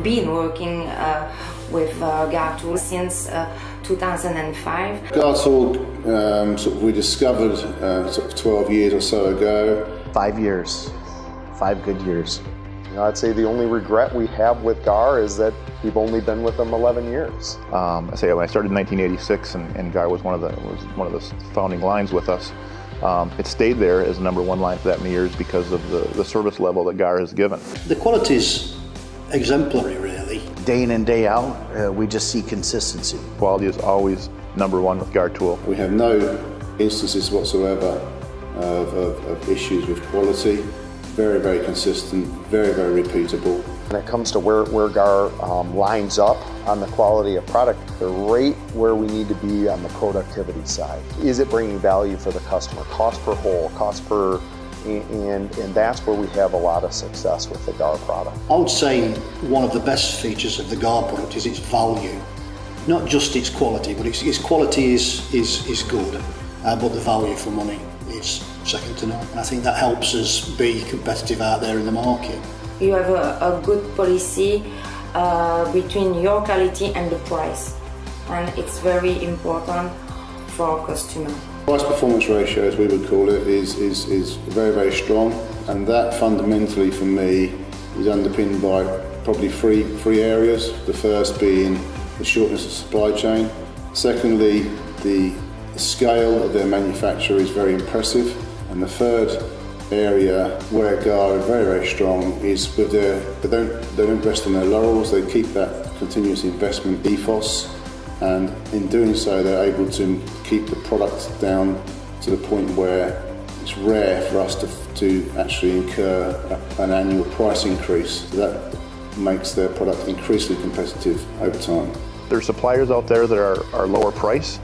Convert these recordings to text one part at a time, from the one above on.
been working with GARR tool since 2005. GARR tool we discovered 12 years or so ago. 5 years, 5 good years. I'd say the only regret we have with GARR is that we've only been with them 11 years. I say when I started in 1986, and GARR was one of the founding lines with us. It stayed there as number one line for that many years because of the service level that GARR has given. The quality's exemplary, really. Day in and day out, we just see consistency. Quality is always number one with GARR tool. We have no instances whatsoever of issues with quality. Very, very consistent, very, very repeatable. When it comes to where GARR lines up on the quality of product, they're right where we need to be on the productivity side. Is it bringing value for the customer? Cost per hole, cost per, and that's where we have a lot of success with the GARR product. I would say one of the best features of the GARR product is its value. Not just its quality, but its quality is good, but the value for money is second to none. And I think that helps us be competitive out there in the market. You have a good policy between your quality and the price, and it's very important for our customer. Price performance ratio, as we would call it, is very, very strong, and that fundamentally for me is underpinned by probably three areas. The first being the shortness of supply chain. Secondly, the scale of their manufacture is very impressive. And the third area where GARR is very, very strong is with they don't rest on their laurels. They keep that continuous investment ethos, and in doing so, they're able to keep the product down to the point where it's rare for us to actually incur an annual price increase. So that makes their product increasingly competitive over time. There are suppliers out there that are lower price,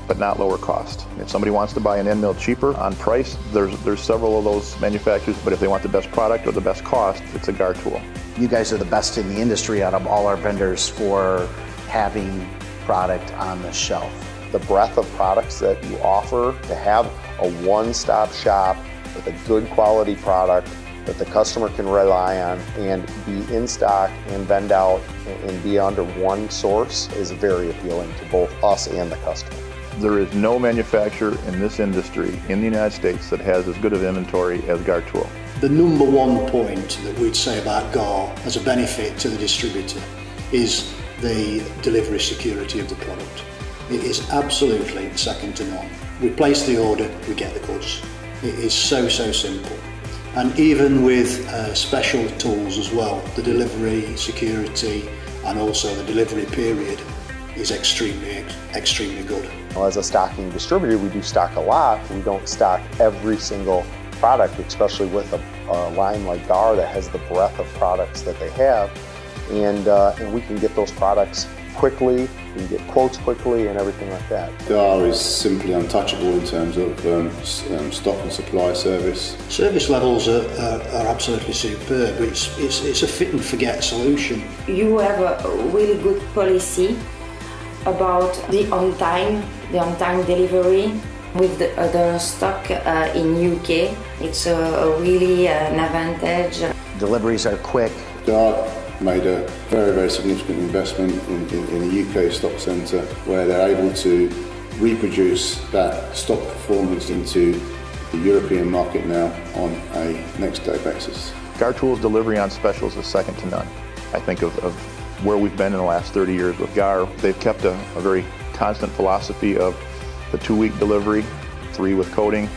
but not lower cost. If somebody wants to buy an end mill cheaper on price, there's several of those manufacturers, but if they want the best product or the best cost, it's a GARR tool. You guys are the best in the industry out of all our vendors for having product on the shelf. The breadth of products that you offer, to have a one-stop shop with a good quality product that the customer can rely on and be in stock and vend out and be under one source is very appealing to both us and the customer. There is no manufacturer in this industry in the United States that has as good of inventory as GARR tool. The number one point that we'd say about GARR as a benefit to the distributor is the delivery security of the product. It is absolutely second to none. We place the order, we get the goods. It is so simple. And even with special tools as well, the delivery security and also the delivery period is extremely good. As a stocking distributor, we do stock a lot. We don't stock every single product, especially with a line like GARR that has the breadth of products that they have. And we can get those products quickly, we can get quotes quickly and everything like that. GARR is simply untouchable in terms of stock and supply service. Service levels are absolutely superb. It's a fit and forget solution. You have a really good policy about the on-time delivery with the stock in UK. It's really an advantage. Deliveries are quick. GARR made a very significant investment in a UK stock centre where they're able to reproduce that stock performance into the European market now on a next day basis. GARR Tool's delivery on specials is second to none. I think of where we've been in the last 30 years with GARR. They've kept a very constant philosophy of the 2-week delivery, 3 with coating,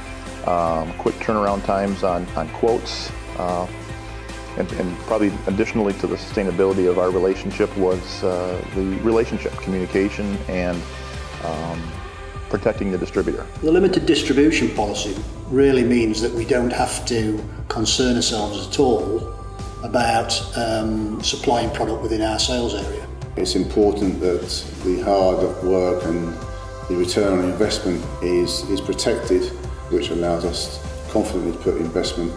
quick turnaround times on quotes, and probably additionally to the sustainability of our relationship was the relationship, communication, and protecting the distributor. The limited distribution policy really means that we don't have to concern ourselves at all about supplying product within our sales area. It's important that the hard work and the return on investment is protected, which allows us confidently to put investment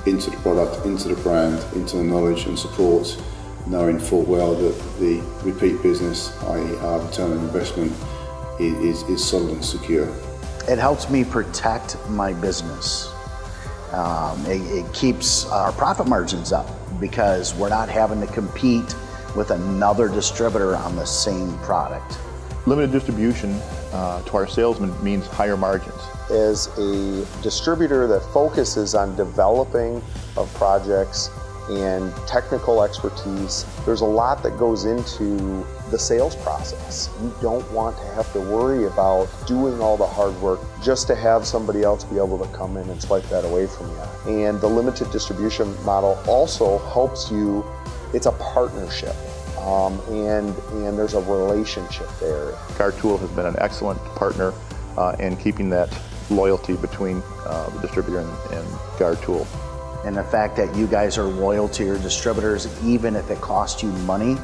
into the product, into the brand, into the knowledge and support, knowing full well that the repeat business, i.e. our return on investment, is solid and secure. It helps me protect my business. It keeps our profit margins up because we're not having to compete with another distributor on the same product? Limited distribution to our salesmen means higher margins. As a distributor that focuses on developing of projects and technical expertise, there's a lot that goes into the sales process. You don't want to have to worry about doing all the hard work just to have somebody else be able to come in and swipe that away from you. And the limited distribution model also helps you, it's a partnership. And there's a relationship there. GARR Tool has been an excellent partner in keeping that loyalty between the distributor and GARR Tool. And the fact that you guys are loyal to your distributors, even if it costs you money,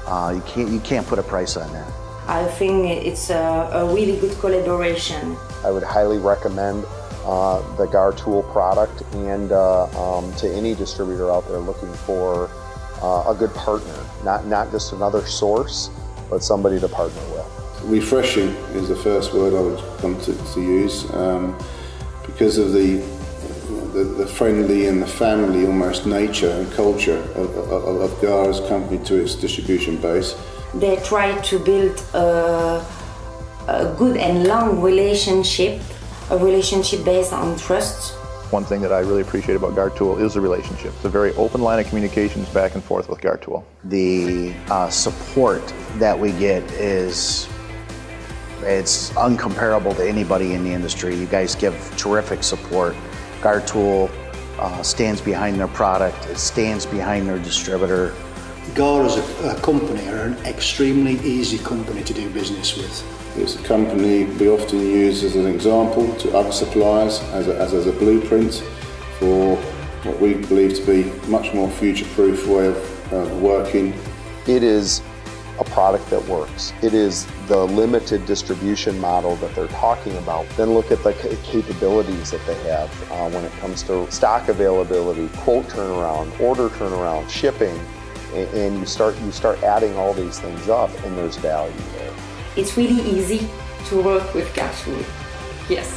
you can't put a price on that. I think it's a really good collaboration. I would highly recommend the GARR Tool product and to any distributor out there looking for a good partner, not just another source, but somebody to partner with. Refreshing is the first word I would come to use because of the friendly and the family almost nature and culture of GARR as a company to its distribution base. They try to build a good and long relationship, a relationship based on trust. One thing that I really appreciate about GARR Tool is the relationship. It's a very open line of communications back and forth with GARR Tool. The support that we get it's uncomparable to anybody in the industry. You guys give terrific support. GARR Tool stands behind their product, it stands behind their distributor. GARR as a company are an extremely easy company to do business with. It's a company we often use as an example to other suppliers as a blueprint for what we believe to be much more future-proof way of working. It is a product that works. It is the limited distribution model that they're talking about. Then look at the capabilities that they have when it comes to stock availability, quote turnaround, order turnaround, shipping, and you start adding all these things up, and there's value there. It's really easy to work with GARR Tool. Yes.